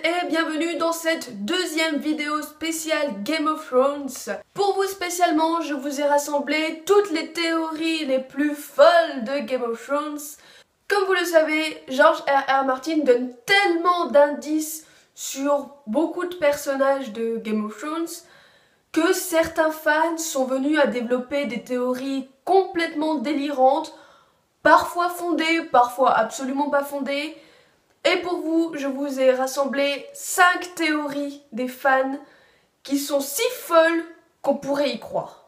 et bienvenue dans cette deuxième vidéo spéciale Game of Thrones. Pour vous spécialement, je vous ai rassemblé toutes les théories les plus folles de Game of Thrones. Comme vous le savez, George R.R. Martin donne tellement d'indices sur beaucoup de personnages de Game of Thrones que certains fans sont venus à développer des théories complètement délirantes, parfois fondées, parfois absolument pas fondées. Et pour vous, je vous ai rassemblé 5 théories des fans qui sont si folles qu'on pourrait y croire.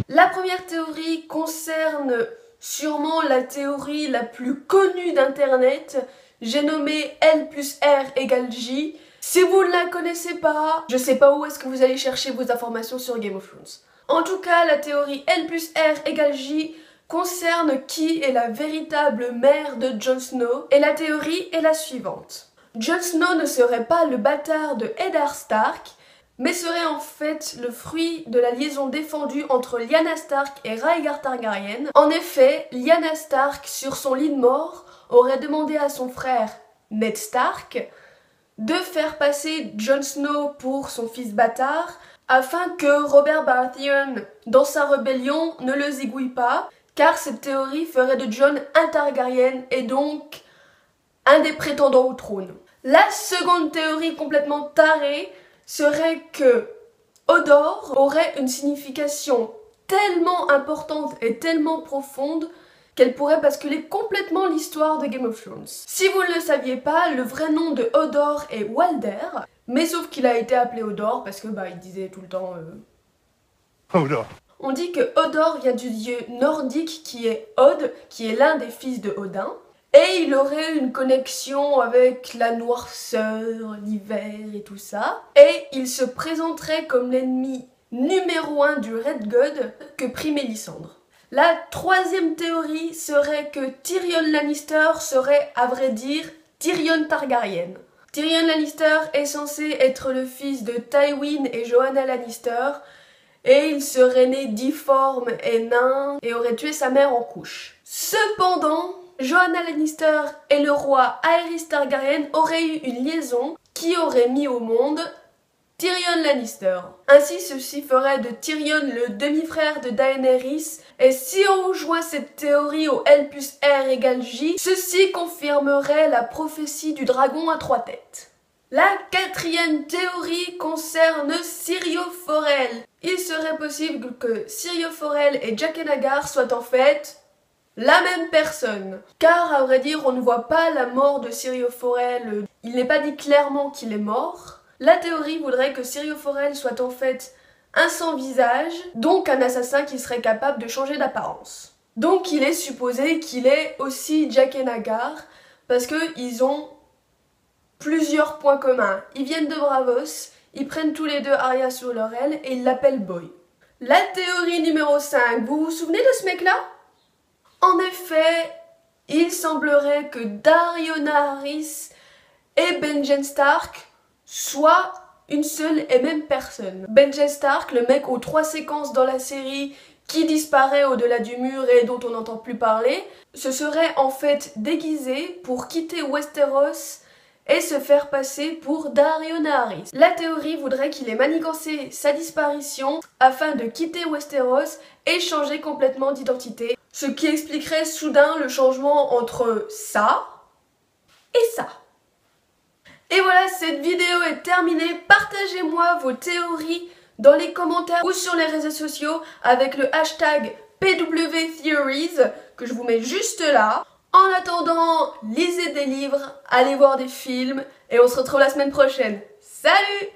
La première théorie concerne sûrement la théorie la plus connue d'internet. J'ai nommé L plus R égale J. Si vous ne la connaissez pas, je sais pas où est-ce que vous allez chercher vos informations sur Game of Thrones. En tout cas, la théorie L plus R égale J concerne qui est la véritable mère de Jon Snow, et la théorie est la suivante. Jon Snow ne serait pas le bâtard de Eddard Stark, mais serait en fait le fruit de la liaison défendue entre Lyanna Stark et Rhaegar Targaryen. En effet, Lyanna Stark, sur son lit de mort, aurait demandé à son frère Ned Stark de faire passer Jon Snow pour son fils bâtard, afin que Robert Baratheon, dans sa rébellion, ne le zigouille pas, car cette théorie ferait de Jon un Targaryen et donc un des prétendants au trône. La seconde théorie complètement tarée serait que Hodor aurait une signification tellement importante et tellement profonde qu'elle pourrait basculer complètement l'histoire de Game of Thrones. Si vous ne le saviez pas, le vrai nom de Hodor est Walder, mais sauf qu'il a été appelé Hodor parce que il disait tout le temps Hodor. On dit que Hodor vient du dieu nordique qui est Od, qui est l'un des fils de Odin, et il aurait une connexion avec la noirceur, l'hiver et tout ça, et il se présenterait comme l'ennemi numéro 1 du Red God que prit Mélisandre. La troisième théorie serait que Tyrion Lannister serait, à vrai dire, Tyrion Targaryen. Tyrion Lannister est censé être le fils de Tywin et Joanna Lannister, et il serait né difforme et nain et aurait tué sa mère en couche. Cependant, Joanna Lannister et le roi Aerys Targaryen auraient eu une liaison qui aurait mis au monde Tyrion Lannister. Ainsi, ceci ferait de Tyrion le demi-frère de Daenerys, et si on joint cette théorie au L plus R égale J, ceci confirmerait la prophétie du dragon à 3 têtes. La quatrième théorie concerne Syrio Forel. Il serait possible que Syrio Forel et Jaqen H'ghar soient en fait la même personne. Car, à vrai dire, on ne voit pas la mort de Syrio Forel, il n'est pas dit clairement qu'il est mort. La théorie voudrait que Syrio Forel soit en fait un sans-visage, donc un assassin qui serait capable de changer d'apparence. Donc il est supposé qu'il est aussi Jaqen H'ghar, parce qu'ils ont plusieurs points communs. Ils viennent de Bravos, ils prennent tous les deux Arya sur leur aile et ils l'appellent Boy. La théorie numéro 5, vous vous souvenez de ce mec-là? En effet, il semblerait que Daario Naharis et Benjen Stark soit une seule et même personne. Benjen Stark, le mec aux 3 séquences dans la série qui disparaît au-delà du mur et dont on n'entend plus parler, se serait en fait déguisé pour quitter Westeros et se faire passer pour Daario Naharis. La théorie voudrait qu'il ait manigancé sa disparition afin de quitter Westeros et changer complètement d'identité, ce qui expliquerait soudain le changement entre ça et ça. Et voilà, cette vidéo est terminée. Partagez-moi vos théories dans les commentaires ou sur les réseaux sociaux avec le hashtag PWTheories que je vous mets juste là. En attendant, lisez des livres, allez voir des films et on se retrouve la semaine prochaine. Salut!